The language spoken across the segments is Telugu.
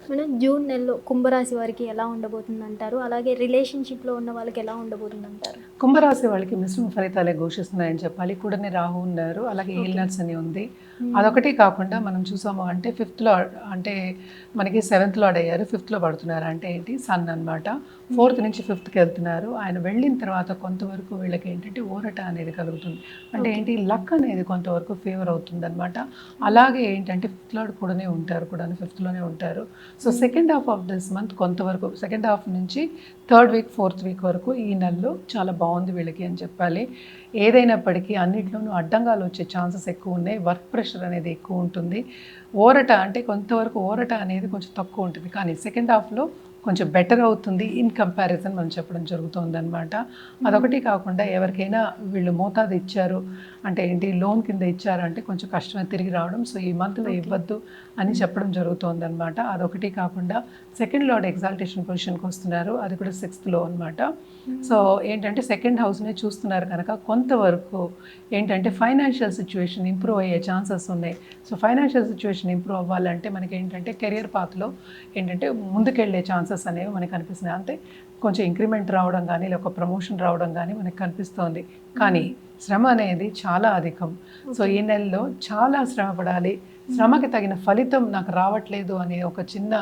మేడం జూన్ నెలలో కుంభరాశి వారికి ఎలా ఉండబోతుందంటారు? అలాగే రిలేషన్‌షిప్‌లో ఉన్న వాళ్ళకి ఎలా ఉండబోతుందంటారు? కుంభరాశి వాళ్ళకి మిశ్రమ ఫలితాలే ఘోషిస్తున్నాయని చెప్పాలి. కూడని రాహు ఉన్నారు, అలాగే ఈల్నట్స్ అని ఉంది. అదొకటి కాకుండా మనం చూసాము అంటే ఫిఫ్త్లో, అంటే మనకి సెవెంత్ లార్డ్ అయ్యారు, ఫిఫ్త్లో పడుతున్నారు. అంటే ఏంటి, సన్ అనమాట. ఫోర్త్ నుంచి ఫిఫ్త్కి వెళ్తున్నారు. ఆయన వెళ్ళిన తర్వాత కొంతవరకు వీళ్ళకి ఏంటంటే ఊరట అనేది కలుగుతుంది. అంటే ఏంటి, లక్ అనేది కొంతవరకు ఫేవర్ అవుతుంది అనమాట. అలాగే ఏంటంటే ఫిఫ్త్ లార్డ్ కూడానే ఉంటారు, ఫిఫ్త్లోనే ఉంటారు. So second half of this month కొంతవరకు, సెకండ్ హాఫ్ నుంచి థర్డ్ వీక్ ఫోర్త్ వీక్ వరకు ఈ నెలలో చాలా బాగుంది వీళ్ళకి అని చెప్పాలి. ఏదైనప్పటికీ అన్నిట్లోనూ అడ్డంగాలు వచ్చే ఛాన్సెస్ ఎక్కువ ఉన్నాయి. వర్క్ ప్రెషర్ అనేది ఎక్కువ ఉంటుంది. ఊరట అంటే కొంతవరకు ఊరట అనేది కొంచెం తక్కువ ఉంటుంది, కానీ సెకండ్ హాఫ్లో కొంచెం బెటర్ అవుతుంది ఇన్ కంపారిజన్ మనం చెప్పడం జరుగుతుంది అనమాట. అదొకటి కాకుండా ఎవరికైనా వీళ్ళు మోతాదు ఇచ్చారు అంటే ఏంటి, లోన్ కింద ఇచ్చారంటే కొంచెం కష్టమే తిరిగి రావడం. సో ఈ మంత్లో ఇవ్వద్దు అని చెప్పడం జరుగుతుంది అనమాట. అదొకటి కాకుండా సెకండ్ లార్డ్ ఎగ్జాల్టేషన్ పొజిషన్కి వస్తున్నారు, అది కూడా సిక్స్త్లో అనమాట. సో ఏంటంటే సెకండ్ హౌస్నే చూస్తున్నారు కనుక కొంతవరకు ఏంటంటే ఫైనాన్షియల్ సిచ్యువేషన్ ఇంప్రూవ్ అయ్యే ఛాన్సెస్ ఉన్నాయి. సో ఫైనాన్షియల్ సిచ్యువేషన్ ఇంప్రూవ్ అవ్వాలంటే మనకి ఏంటంటే కెరియర్ పాత్లో ఏంటంటే ముందుకెళ్ళే ఛాన్సెస్ అనేవి మనకు కనిపిస్తున్నాయి. అంటే కొంచెం ఇంక్రిమెంట్ రావడం కానీ లేక ప్రమోషన్ రావడం కానీ మనకు కనిపిస్తోంది. కానీ శ్రమ అనేది చాలా అధికం. సో ఈ నెలలో చాలా శ్రమ పడాలి, శ్రమకి తగిన ఫలితం నాకు రావట్లేదు అనే ఒక చిన్న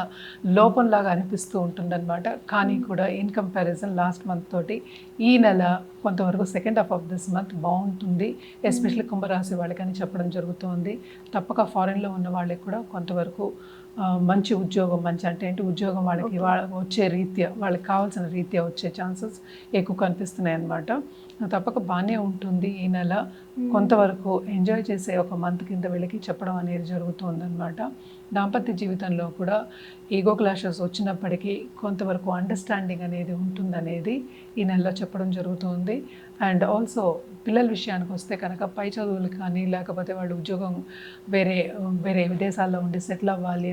లోపంలాగా అనిపిస్తూ ఉంటుందన్నమాట. కానీ కూడా ఇన్ కంపారిజన్ లాస్ట్ మంత్ తోటి ఈ నెల కొంతవరకు second half of this month బాగుంటుంది, ఎస్పెషల్లీ కుంభరాశి వాళ్ళకని చెప్పడం జరుగుతుంది. తప్పక ఫారెన్లో ఉన్న వాళ్ళకి కూడా కొంతవరకు మంచి ఉద్యోగం, మంచి అంటే ఏంటి ఉద్యోగం వాళ్ళకి వచ్చే రీత్యా, వాళ్ళకి కావాల్సిన రీత్యా వచ్చే ఛాన్సెస్ ఎక్కువ కనిపిస్తున్నాయి అన్నమాట. తప్పక బాగానే ఉంటుంది ఈ నెల. కొంతవరకు ఎంజాయ్ చేసే ఒక మంత్ కింద వీళ్ళకి చెప్పడం అనేది జరుగుతుందన్నమాట. దాంపత్య జీవితంలో కూడా ఈగో క్లాషెస్ వచ్చినప్పటికీ కొంతవరకు అండర్స్టాండింగ్ అనేది ఉంటుందనేది ఈ నెలలో చెప్పడం జరుగుతుంది. అండ్ ఆల్సో పిల్లల విషయానికి వస్తే కనుక పై చదువులు కానీ లేకపోతే వాళ్ళు ఉద్యోగం వేరే వేరే విదేశాల్లో ఉండి సెటిల్ అవ్వాలి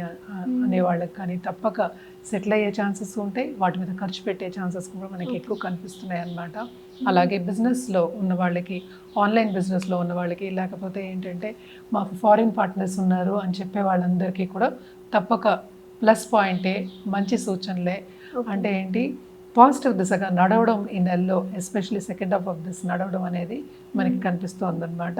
అనే వాళ్ళకి కానీ తప్పక సెటిల్ అయ్యే ఛాన్సెస్ ఉంటాయి. వాటి మీద ఖర్చు పెట్టే ఛాన్సెస్ కూడా మనకి ఎక్కువ కనిపిస్తున్నాయి అన్నమాట. అలాగే బిజినెస్లో ఉన్న వాళ్ళకి, ఆన్లైన్ బిజినెస్లో ఉన్న వాళ్ళకి, లేకపోతే ఏంటంటే మాకు ఫారిన్ పార్ట్నర్స్ ఉన్నారు అని చెప్పే వాళ్ళందరికీ కూడా తప్పక ప్లస్ పాయింటే, మంచి సూచనలే. అంటే ఏంటి, పాజిటివ్ దిశగా నడవడం ఈ నెలలో, especially second half of this నడవడం అనేది మనకి కనిపిస్తోందన్నమాట.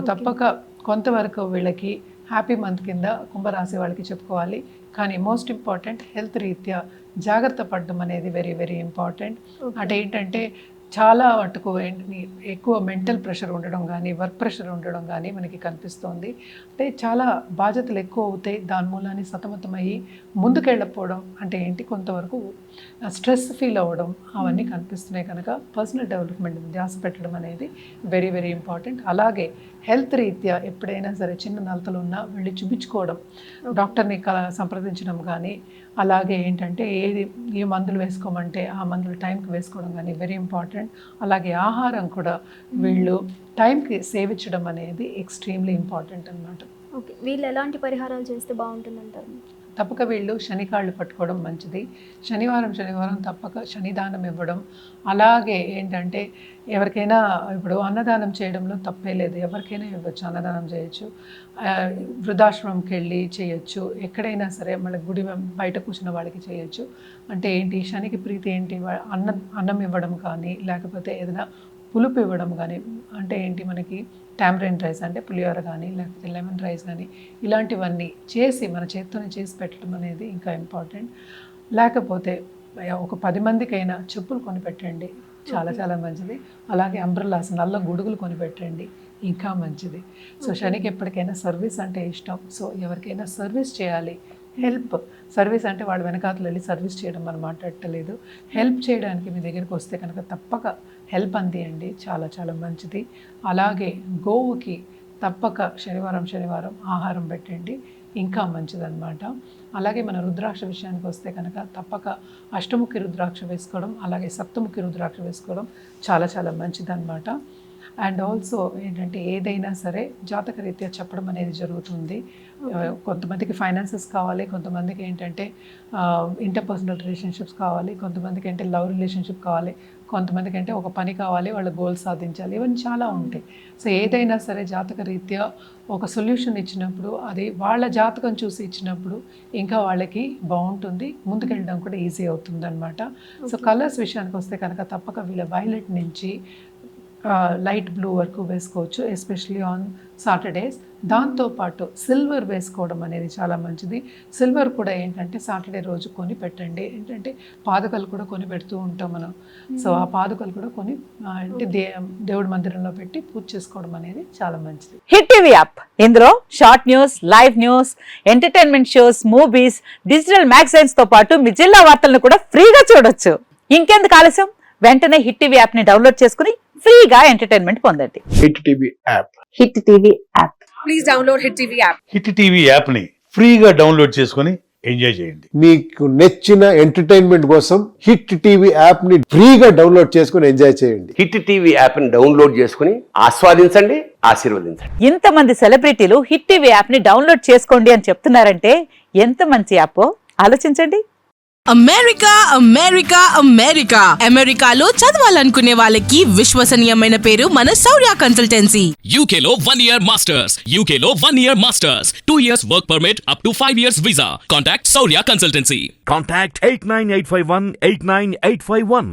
తప్పక కొంతవరకు వీళ్ళకి హ్యాపీ మంత్ కింద కుంభరాశి వాళ్ళకి చెప్పుకోవాలి. కానీ మోస్ట్ ఇంపార్టెంట్ హెల్త్ రీత్యా జాగ్రత్త పడడం అనేది వెరీ వెరీ ఇంపార్టెంట్. అంటే ఏంటంటే చాలా మటుకు ఎక్కువ మెంటల్ ప్రెషర్ ఉండడం కానీ వర్క్ ప్రెషర్ ఉండడం కానీ మనకి కనిపిస్తోంది. అంటే చాలా బాధ్యతలు ఎక్కువ అవుతాయి, దాని మూలాన్ని సతమతమయ్యి ముందుకెళ్ళకపోవడం, అంటే ఏంటి కొంతవరకు స్ట్రెస్ ఫీల్ అవ్వడం, అవన్నీ కనిపిస్తున్నాయి. కనుక పర్సనల్ డెవలప్మెంట్ ధ్యాస పెట్టడం అనేది వెరీ వెరీ ఇంపార్టెంట్. అలాగే హెల్త్ రీత్యా ఎప్పుడైనా సరే చిన్న నలతలు ఉన్నా వెళ్ళి చూపించుకోవడం, డాక్టర్ని సంప్రదించడం కానీ, అలాగే ఏంటంటే ఏ మందులు వేసుకోమంటే ఆ మందులు టైంకి వేసుకోవడం కానీ వెరీ ఇంపార్టెంట్. అలాగే ఆహారం కూడా వీళ్ళు టైంకి సేవించడం అనేది ఎక్స్ట్రీమ్లీ ఇంపార్టెంట్ అన్నమాట. ఓకే, వీళ్ళు ఎలాంటి పరిహారాలు చేస్తే బాగుంటుందంటారు? తప్పక వీళ్ళు శనికాళ్ళు పట్టుకోవడం మంచిది. శనివారం తప్పక శనిదానం ఇవ్వడం. అలాగే ఏంటంటే ఎవరికైనా ఇప్పుడు అన్నదానం చేయడంలో తప్పే లేదు, ఎవరికైనా ఇవ్వచ్చు, అన్నదానం చేయొచ్చు, వృద్ధాశ్రమంకి వెళ్ళి చేయొచ్చు, ఎక్కడైనా సరే మళ్ళీ గుడి బయట కూర్చున్న వాళ్ళకి చేయొచ్చు. అంటే ఏంటి, శనికి ప్రీతి ఏంటి, అన్నం ఇవ్వడం కానీ లేకపోతే ఏదైనా పులుపు ఇవ్వడం కానీ, అంటే ఏంటి మనకి టామరిన్ రైస్ అంటే పులిహోర కానీ లేకపోతే లెమన్ రైస్ కానీ ఇలాంటివన్నీ చేసి మన చేత్తోనే చేసి పెట్టడం అనేది ఇంకా ఇంపార్టెంట్. లేకపోతే ఒక 10 మందికైనా చెప్పులు కొనిపెట్టండి, చాలా చాలా మంచిది. అలాగే అంబ్రెల్లాస్, నల్ల గొడుగులు కొనిపెట్టండి, ఇంకా మంచిది. సో శనికి ఎప్పటికైనా సర్వీస్ అంటే ఇష్టం. సో ఎవరికైనా సర్వీస్ చేయాలి, హెల్ప్, సర్వీస్ అంటే వాళ్ళు వెనకాతలు వెళ్ళి సర్వీస్ చేయడం మనం మాట్లాడటలేదు, హెల్ప్ చేయడానికి మీ దగ్గరికి వస్తే కనుక తప్పక హెల్ప్ అందియండి, చాలా చాలా మంచిది. అలాగే గోవుకి తప్పక శనివారం ఆహారం పెట్టండి, ఇంకా మంచిదన్నమాట. అలాగే మన రుద్రాక్ష విషయానికి వస్తే కనుక తప్పక అష్టముఖి రుద్రాక్ష వేసుకోవడం, అలాగే సప్తముఖి రుద్రాక్ష వేసుకోవడం చాలా చాలా మంచిదన్నమాట. అండ్ ఆల్సో ఏంటంటే ఏదైనా సరే జాతకరీత్యా చెప్పడం అనేది జరుగుతుంది. కొంతమందికి ఫైనాన్సెస్ కావాలి, కొంతమందికి ఏంటంటే ఇంటర్పర్సనల్ రిలేషన్షిప్స్ కావాలి, కొంతమందికి అంటే లవ్ రిలేషన్షిప్ కావాలి, కొంతమందికి అంటే ఒక పని కావాలి, వాళ్ళ గోల్స్ సాధించాలి, ఇవన్నీ చాలా ఉంటాయి. సో ఏదైనా సరే జాతక రీత్యా ఒక సొల్యూషన్ ఇచ్చినప్పుడు అది వాళ్ళ జాతకం చూసి ఇచ్చినప్పుడు ఇంకా వాళ్ళకి బాగుంటుంది, ముందుకెళ్ళడం కూడా ఈజీ అవుతుంది అనమాట. సో కలర్స్ విషయానికి వస్తే కనుక తప్పక వీళ్ళ వైలెట్ నుంచి లైట్ బ్లూ వరకు వేసుకోవచ్చు, ఎస్పెషలీ ఆన్ సాటర్డేస్. దాంతోపాటు సిల్వర్ వేసుకోవడం అనేది చాలా మంచిది. సిల్వర్ కూడా ఏంటంటే సాటర్డే రోజు కొని పెట్టండి. ఏంటంటే పాదుకలు కూడా కొని పెడుతూ ఉంటాం మనం. సో ఆ పాదుకలు కూడా కొని అంటే దేవుడి మందిరంలో పెట్టి పూజ చేసుకోవడం అనేది చాలా మంచిది. హిట్ టీవీ యాప్, ఇందులో short news, live news, entertainment shows, movies, digital magazines తో పాటు మీ జిల్లా వార్తలను కూడా ఫ్రీగా చూడొచ్చు. ఇంకెందుకు ఆలస్యం, వెంటనే హిట్ టీవీ యాప్ ని డౌన్లోడ్ చేసుకుని ఫ్రీగా ఎంటర్టైన్మెంట్ పొందండి. Hit TV app. Hit TV app. Please download hit TV app. Hit TV యాప్ని ఫ్రీగా డౌన్లోడ్ చేసుకొని ఎంజాయ్ చేయండి. మీకు నచ్చిన ఎంటర్టైన్మెంట్ కోసం హిట్ టీవీ యాప్ ని ఫ్రీగా డౌన్లోడ్ చేసుకొని ఎంజాయ్ చేయండి. హిట్ టీవీ యాప్ ని డౌన్లోడ్ చేసుకుని ఆస్వాదించండి, ఆశీర్వదించండి. ఇంతమంది సెలబ్రిటీలు హిట్ టీవీ యాప్ ని డౌన్లోడ్ చేసుకోండి అని చెప్తున్నారంటే ఎంత మంచి యాప్ ఆలోచించండి. అమెరికా అమెరికా అమెరికా అమెరికాలో చదవాలనుకునే వాళ్ళకి విశ్వసనీయమైన పేరు మన శౌర్య కన్సల్టెన్సీ. UK లో 1 year masters. UK లో 1 year masters. 2 years work permit up to 5 years visa. Contact Saurya Consultancy. Contact 89851 89851.